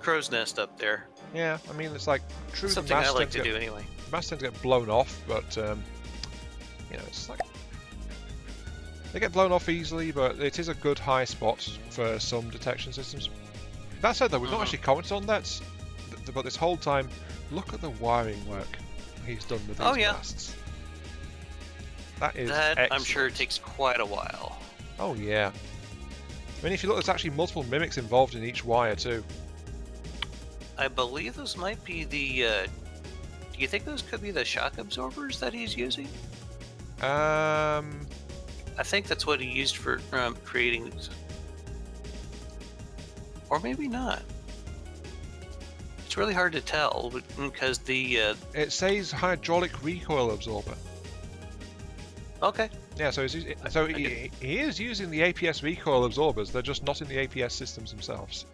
crow's nest up there. Yeah, I mean it's like true. Something I like to do anyway. Masts tend to get blown off, but you know, it's like they get blown off easily, but it is a good high spot for some detection systems. That said, though, we've not actually commented on that. But this whole time, look at the wiring work he's done with these masts. That is excellent. I'm sure it takes quite a while. Oh yeah. I mean, if you look, there's actually multiple mimics involved in each wire too. I believe those might be the. Do you think those could be the shock absorbers that he's using? I think that's what he used for creating these. Or maybe not. It's really hard to tell because the... It says hydraulic recoil absorber. Okay. Yeah, so he is using the APS recoil absorbers, they're just not in the APS systems themselves.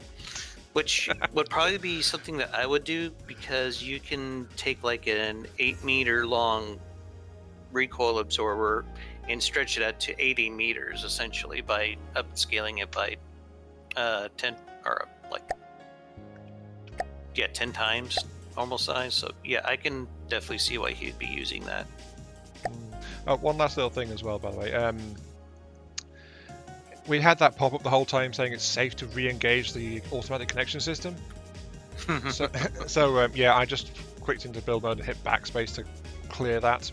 Which would probably be something that I would do, because you can take like an 8-meter long recoil absorber and stretch it out to 80 meters essentially by upscaling it by 10 or like 10 times normal size. So yeah, I can definitely see why he'd be using that. Oh, one last little thing as well, by the way. We had that pop up the whole time saying it's safe to re-engage the automatic connection system. So yeah, I just clicked into build mode and hit backspace to clear that.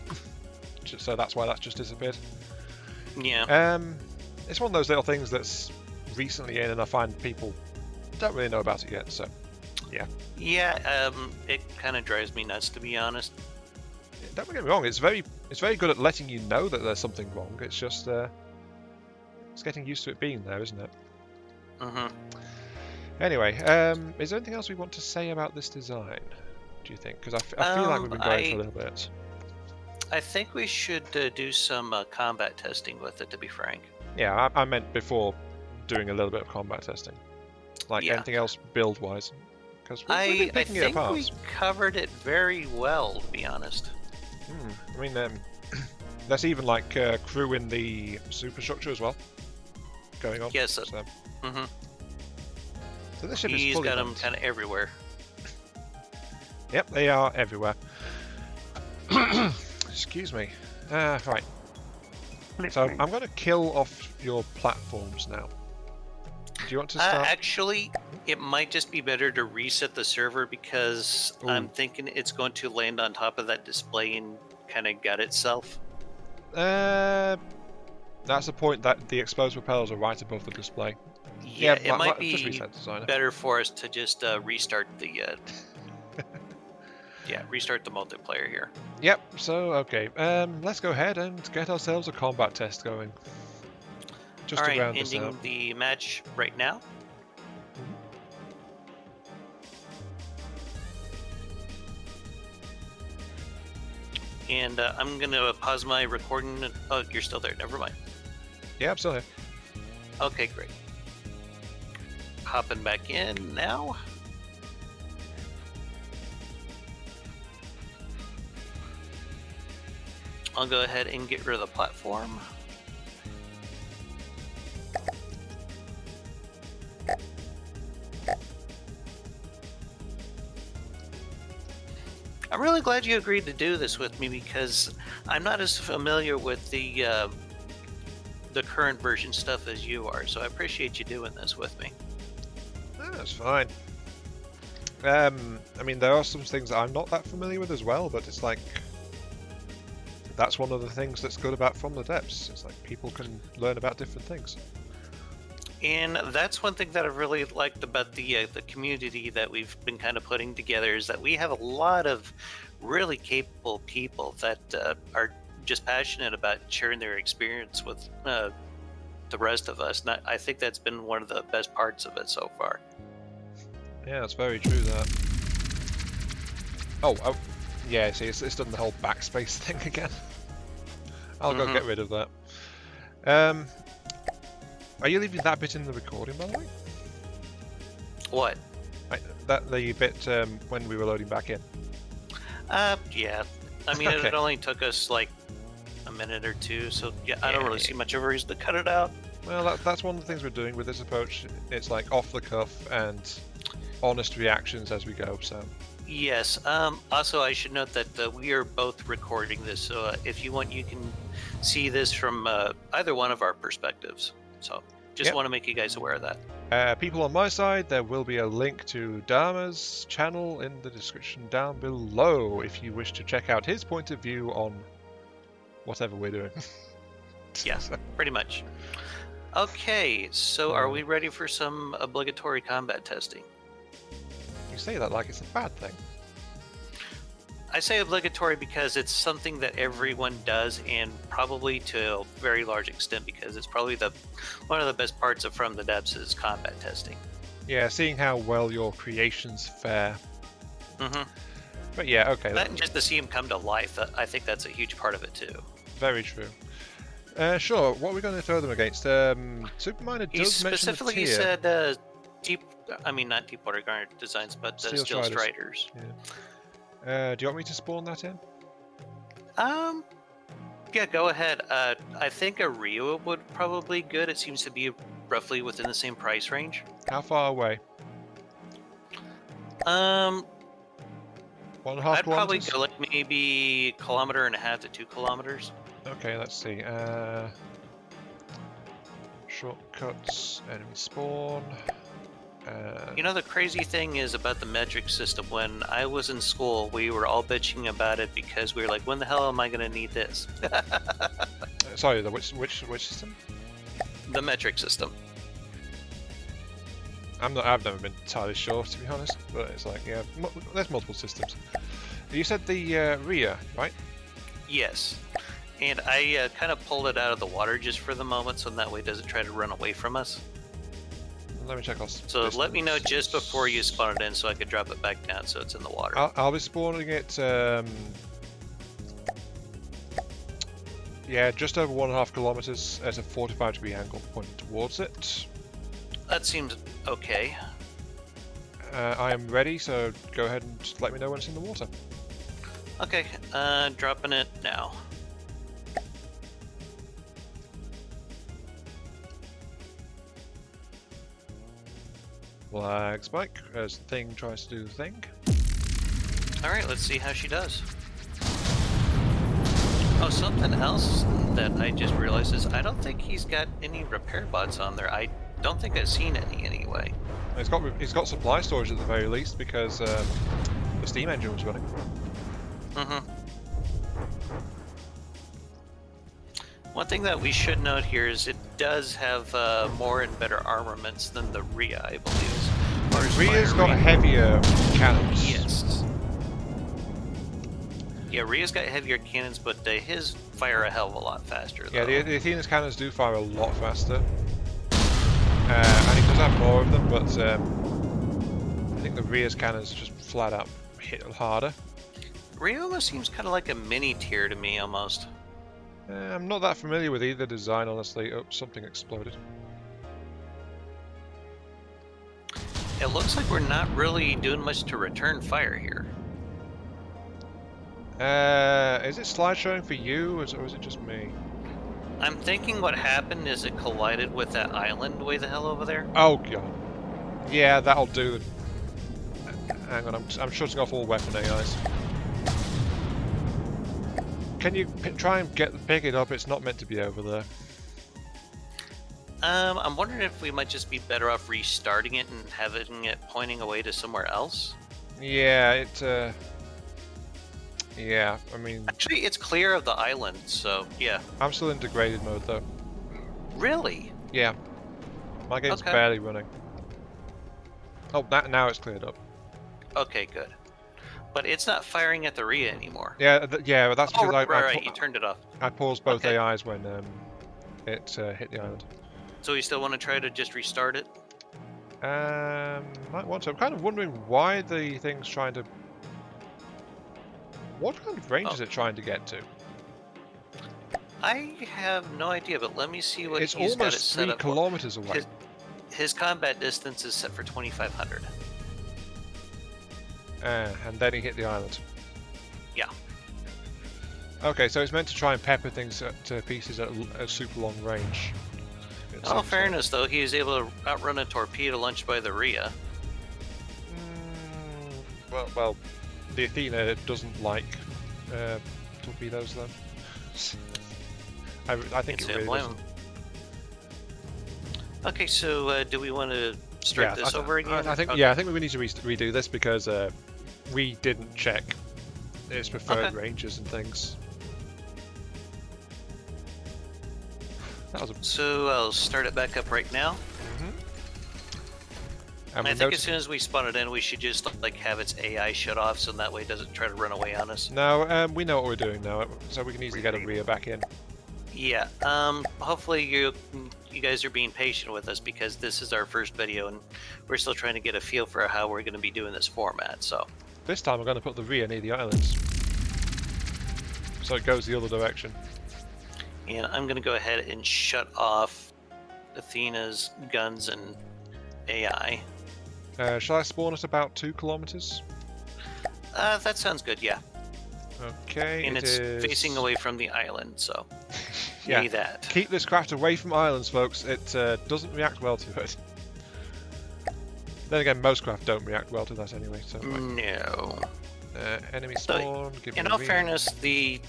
So that's why that's just disappeared. Yeah. It's one of those little things that's recently in, and I find people don't really know about it yet. So yeah. Yeah. It kind of drives me nuts, to be honest. Don't get me wrong. It's very good at letting you know that there's something wrong. It's just it's getting used to it being there, isn't it? Mm-hmm. Anyway, is there anything else we want to say about this design, do you think? Because I feel like we've been going for a little bit. I think we should do some combat testing with it, to be frank. Yeah, I meant before doing a little bit of combat testing. Like anything else build-wise. Because we've been picking it apart. I think we covered it very well, to be honest. I mean, there's even like crew in the superstructure as well going on. Yes. So, so this ship is He's fully got them manned. kind of everywhere. Yep, they are everywhere. Excuse me. Right. So I'm going to kill off your platforms now. Do you want to start? Actually, it might just be better to reset the server, because I'm thinking it's going to land on top of that display and kind of gut itself. That's the point, that the exposed propellers are right above the display. Yeah, it might just be reset designer. better for us to just restart the restart the multiplayer here. Yep, so okay, let's go ahead and get ourselves a combat test going. Just All to right, round this ending out. the match right now. And I'm going to pause my recording. Oh, you're still there. Never mind. Yeah, I'm still here. Okay, great. Hopping back in now. I'll go ahead and get rid of the platform. I'm really glad you agreed to do this with me, because I'm not as familiar with the current version stuff as you are, so I appreciate you doing this with me. That's fine. I mean, there are some things that I'm not that familiar with as well, but it's like, that's one of the things that's good about From the Depths. It's like people can learn about different things. And that's one thing that I've really liked about the community that we've been kind of putting together, is that we have a lot of really capable people that are just passionate about sharing their experience with the rest of us. And I think that's been one of the best parts of it so far. Yeah, that's very true, that. Oh, yeah, see, it's done the whole backspace thing again. I'll go get rid of that. Are you leaving that bit in the recording, by the way? What? Right, the bit when we were loading back in. Yeah. I mean, Okay. It only took us like a minute or two, so yeah, I don't really see much of a reason to cut it out. Well, that's one of the things we're doing with this approach. It's like off the cuff and honest reactions as we go. So. Yes. Also, I should note that we are both recording this, so if you want, you can see this from either one of our perspectives. So, just want to make you guys aware of that. People on my side, there will be a link to Dama's channel in the description down below if you wish to check out his point of view on whatever we're doing. Yeah, pretty much. Okay, so are we ready for some obligatory combat testing? You say that like it's a bad thing. I say obligatory because it's something that everyone does, and probably to a very large extent because it's probably one of the best parts of From the Depths is combat testing. Yeah, seeing how well your creations fare. But yeah, okay. That and just to see them come to life, I think that's a huge part of it too. Very true. Sure, what are we going to throw them against? Superminer He does mention the specifically tier. said I mean, not Deepwater Garner designs, but Steel Steel Striders. Striders. Yeah. Do you want me to spawn that in? Yeah, go ahead. I think a Rio would probably be good. It seems to be roughly within the same price range. How far away? Um, 1.5 I'd probably kilometers? go like maybe 1.5 to 2 kilometers. Okay, let's see. Shortcuts, enemy spawn. You know, the crazy thing is about the metric system. When I was in school, we were all bitching about it because we were like, when the hell am I going to need this? Sorry, which system? The metric system. I've never been entirely sure, to be honest, but it's like, yeah, there's multiple systems. You said the rear, right? Yes. And I kind of pulled it out of the water just for the moment, so that way it doesn't try to run away from us. Let me check our So distance. let me know just before you spawn it in so I could drop it back down so it's in the water. I'll be spawning it, yeah, just over 1.5 kilometers at a 45-degree angle pointing towards it. That seems okay. I am ready, so go ahead and let me know when it's in the water. Okay, dropping it now. Flag spike as the thing tries to do the thing. Alright, let's see how she does. Oh, something else that I just realized is I don't think he's got any repair bots on there. I don't think I've seen any anyway. He's got supply storage at the very least because the steam engine was running. Mm-hmm. One thing that we should note here is it does have more and better armaments than the Rhea, I believe. Rhea's got heavier cannons. Yes. Yeah, Rhea's got heavier cannons, but his fire a hell of a lot faster. Yeah, though. the Athena's cannons do fire a lot faster. And he does have more of them, but I think the Rhea's cannons just flat out hit harder. Rhea almost seems kind of like a mini tier to me, almost. I'm not that familiar with either design, honestly. Oh, something exploded. It looks like we're not really doing much to return fire here. Is it slide showing for you, or is it just me? I'm thinking what happened is it collided with that island way the hell over there. Oh god. Yeah, that'll do. Hang on, I'm shutting off all weapon AIs. Can you try and pick it up? It's not meant to be over there. I'm wondering if we might just be better off restarting it and having it pointing away to somewhere else. Yeah, yeah, I mean... Actually, it's clear of the island, so yeah. I'm still in degraded mode, though. Really? Yeah. My game's Okay. barely running. Oh, now it's cleared up. Okay, good. But it's not firing at the Rhea anymore. Yeah, yeah, but that's because right, you turned it off. I paused both Okay. AIs when it hit the island. So you still want to try to just restart it? Might want to. I'm kind of wondering why the thing's trying to... What kind of range is it trying to get to? I have no idea, but let me see what It's he's got it almost set 3 up. kilometers away. His combat distance is set for 2,500. And then he hit the island. Yeah. Okay, so it's meant to try and pepper things to pieces at a super long range. Oh, fairness though, he was able to outrun a torpedo launched by the Rhea. Well, the Athena doesn't like torpedoes, though. I think it really doesn't. Okay, so do we want to start this over again? I think okay. Yeah, I think we need to redo this because we didn't check its preferred ranges and things. So I'll start it back up right now. And I think as soon as we spawn it in, we should just like have its AI shut off, so that way it doesn't try to run away on us. No, we know what we're doing now, so we can easily get a Rhea back in. Yeah. Hopefully you guys are being patient with us because this is our first video and we're still trying to get a feel for how we're going to be doing this format. So this time I'm going to put the Rhea near the islands, so it goes the other direction. And I'm going to go ahead and shut off Athena's guns and AI. Shall I spawn at about 2 kilometers? That sounds good, yeah. Okay, And it it's is... facing away from the island, so Yeah. yay that. Keep this craft away from islands, folks. It doesn't react well to it. Then again, most craft don't react well to that anyway. So No. enemy spawn. Give In me all a read. fairness, the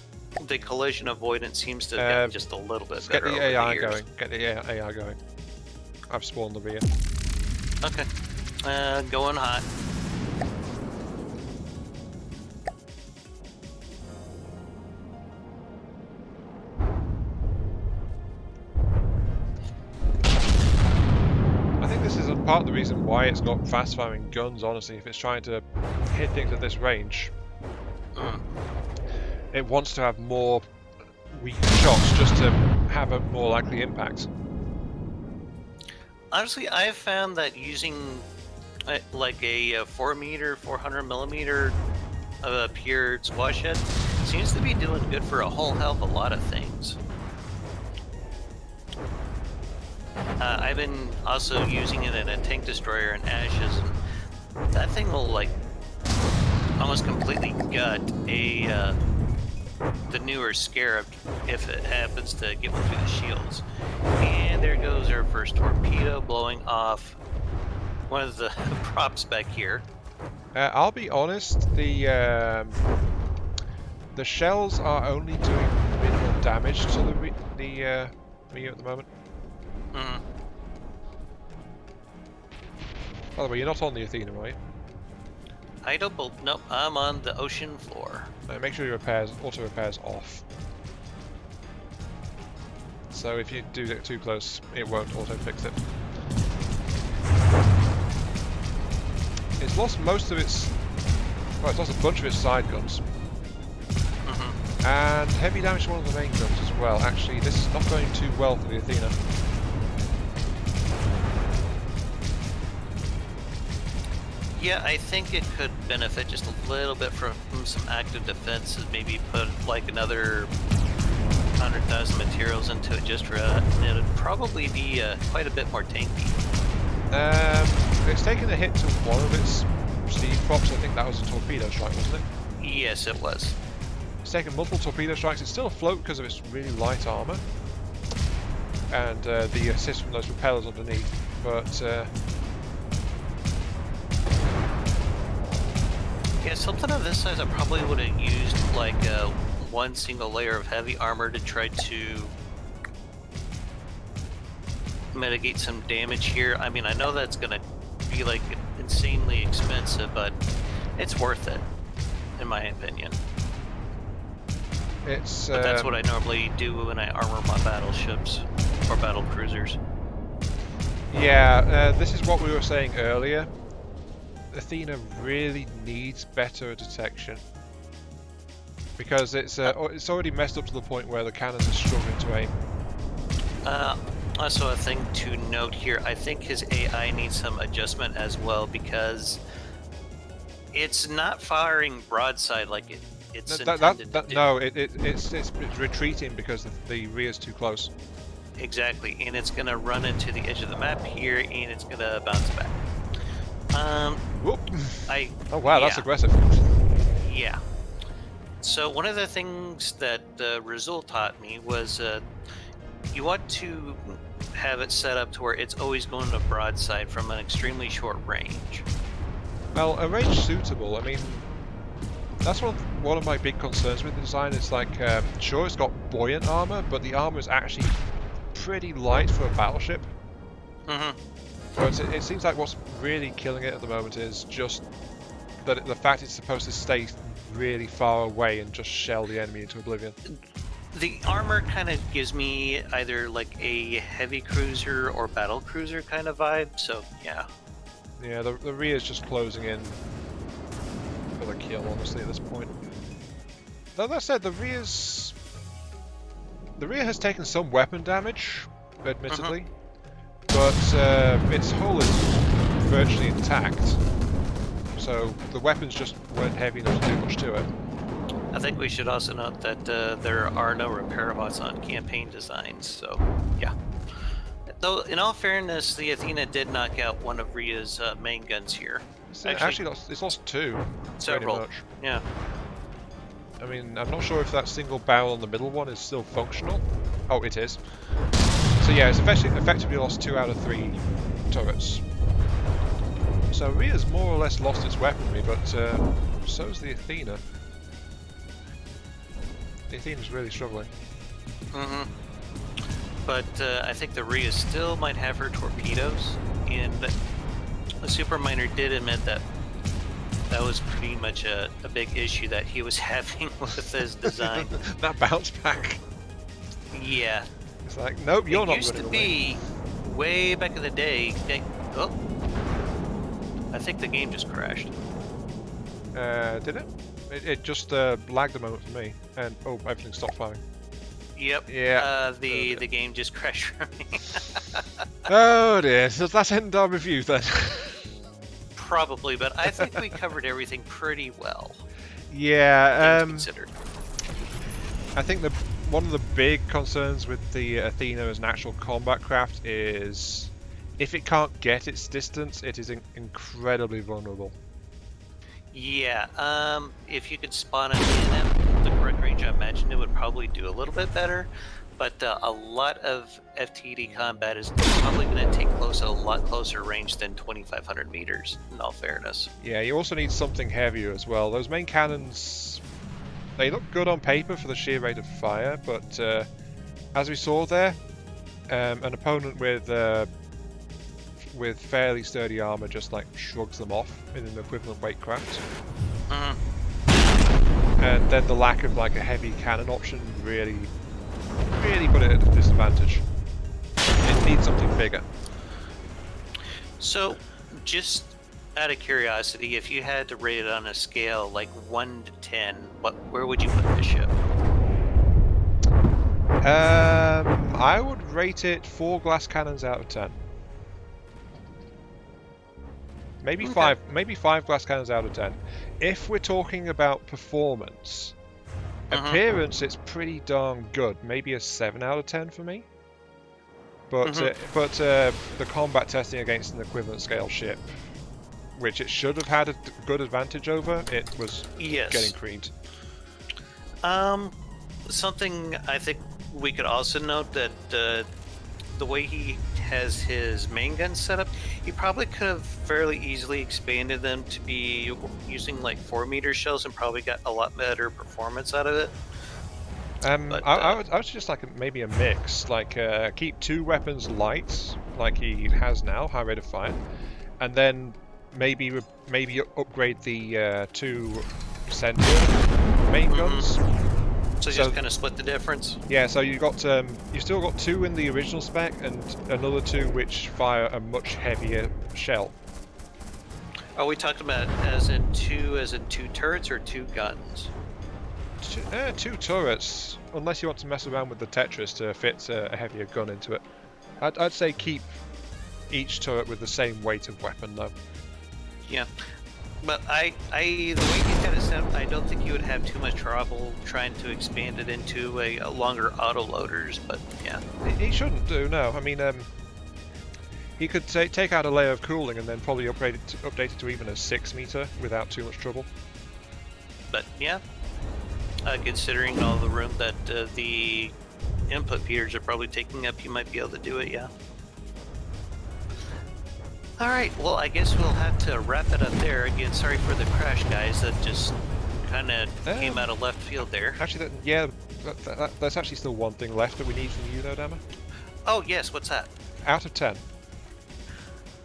collision avoidance seems to have gotten just a little bit Let's get better the over AI the years. going. Get the AI going. I've spawned the rear. Okay. Going hot. I think this is a part of the reason why it's got fast-firing guns. Honestly, if it's trying to hit things at this range, it wants to have more weak shots just to have a more likely impact. Honestly, I've found that using like a 400 millimeter pure squash head seems to be doing good for a whole hell of a lot of things. I've been also using it in a tank destroyer in Ashes, and that thing will like almost completely gut the newer Scarab if it happens to get one through the shields. And there goes our first torpedo, blowing off one of the props back here. I'll be honest, the shells are only doing minimal damage to the rear at the moment. By the way, you're not on the Athena, right? Nope, I'm on the ocean floor. Make sure your auto repairs off. So if you do get too close, it won't auto fix it. It's lost most of its... Well, it's lost a bunch of its side guns. And heavy damage to one of the main guns as well. Actually, this is not going too well for the Athena. Yeah, I think it could benefit just a little bit from some active defenses. Maybe put like another 100,000 materials into it just for that. It would probably be quite a bit more tanky. It's taken a hit to one of its speed props. I think that was a torpedo strike, wasn't it? Yes, it was. It's taken multiple torpedo strikes. It's still afloat because of its really light armor and the assist from those propellers underneath. But yeah, something of this size I probably would have used like one single layer of heavy armor to try to mitigate some damage here. I mean, I know that's gonna be like insanely expensive, but it's worth it, in my opinion. it's But that's what I normally do when I armor my battleships or battle cruisers. yeah. This is what we were saying earlier. Athena really needs better detection because it's already messed up to the point where the cannons are struggling to aim. Also, a thing to note here, I think his AI needs some adjustment as well because it's not firing broadside like it's intended to do. No, it's retreating because the rear's too close. Exactly, and it's gonna run into the edge of the map here, and it's gonna bounce back. Whoop. Oh wow, that's aggressive. Yeah. So one of the things that Rizul taught me was you want to have it set up to where it's always going to broadside from an extremely short range. Well, a range suitable. I mean, that's one of my big concerns with the design. It's like, sure, it's got buoyant armor, but the armor is actually pretty light for a battleship. But it seems like what's really killing it at the moment is just that the fact it's supposed to stay really far away and just shell the enemy into oblivion. The armor kind of gives me either like a heavy cruiser or battle cruiser kind of vibe, so yeah. Yeah, the rear is just closing in for the kill, honestly, at this point. Though that said, the rear has taken some weapon damage, admittedly, but its hull is virtually intact, so the weapons just weren't heavy enough to do much to it. I think we should also note that there are no repair bots on campaign designs, so yeah. Though, in all fairness, the Athena did knock out one of Rhea's main guns here. Actually, it's lost 2. Several. Pretty much. Yeah. I mean, I'm not sure if that single barrel on the middle one is still functional. Oh, it is. So yeah, it's effectively lost 2 out of 3 turrets. So Rhea's more or less lost its weaponry, but so's the Athena. The Athena's really struggling. Mm-hmm. But I think the Rhea still might have her torpedoes, and the Superminer did admit that that was pretty much a big issue that he was having with his design. That bounce back. Yeah. It's like, nope, you're not It used to running be, way back in the day, oh, I think the game just crashed. Did it? It just lagged a moment for me, and oh, everything stopped firing. Yep. Yeah. The game just crashed for me. Oh dear, so that's end our review then. Probably, but I think we covered everything pretty well. Yeah. Things considered. I think one of the big concerns with the Athena as an actual combat craft is if it can't get its distance, it is incredibly vulnerable. Yeah, if you could spawn it in at the correct range, I imagine it would probably do a little bit better. But a lot of FTD combat is probably going to take place at a lot closer range than 2,500 meters, in all fairness. Yeah, you also need something heavier as well. Those main cannons, they look good on paper for the sheer rate of fire, but as we saw there, an opponent with fairly sturdy armor just like shrugs them off in an equivalent weight craft. And then the lack of like a heavy cannon option really put it at a disadvantage. It needs something bigger. So, just out of curiosity, if you had to rate it on a scale like 1 to 10, where would you put the ship? I would rate it 4 glass cannons out of 10. Maybe Okay. 5 glass cannons out of 10. If we're talking about performance, appearance, it's pretty darn good. Maybe a 7 out of 10 for me. But the combat testing against an equivalent scale ship, which it should have had a good advantage over, it was getting creamed. Something I think we could also note that the way he has his main guns set up, he probably could have fairly easily expanded them to be using like 4-meter shells and probably got a lot better performance out of it. I would just like maybe a mix, like keep 2 weapons light, like he has now, high rate of fire, and then maybe upgrade the 2 center main guns. So just kind of split the difference. Yeah, so you still got 2 in the original spec and another 2 which fire a much heavier shell. Are we talking about as in 2 turrets or 2 guns? 2 turrets, unless you want to mess around with the Tetris to fit a heavier gun into it. I'd say keep each turret with the same weight of weapon though. Yeah, but the way you got it set up, I don't think you would have too much trouble trying to expand it into a longer autoloaders. But yeah, he shouldn't do. No, I mean he could take out a layer of cooling and then probably update it to even a 6-meter without too much trouble. But yeah. Considering all the room that the input feeders are probably taking up, you might be able to do it, yeah. Alright, well, I guess we'll have to wrap it up there. Again, sorry for the crash, guys. That just kind of came out of left field there. Actually, that's actually still one thing left that we need from you, though, Dama. Oh, yes, what's that? Out of 10.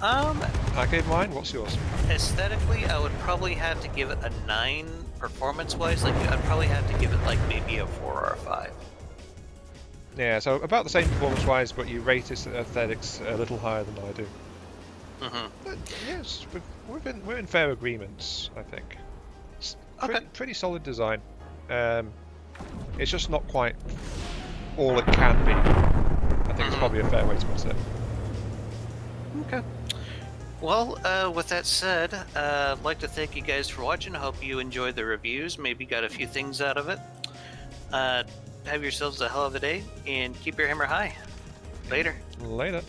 I gave mine, what's yours? Aesthetically, I would probably have to give it a 9. Performance-wise, like I'd probably have to give it like maybe a 4 or a 5. Yeah, so about the same performance-wise, but you rate its aesthetics a little higher than I do. But yes, we're in fair agreements, I think. Pretty solid design. It's just not quite all it can be. I think it's probably a fair way to put it. Okay. Well, with that said, I'd like to thank you guys for watching. I hope you enjoyed the reviews, maybe got a few things out of it. Have yourselves a hell of a day, and keep your hammer high. Later. Later.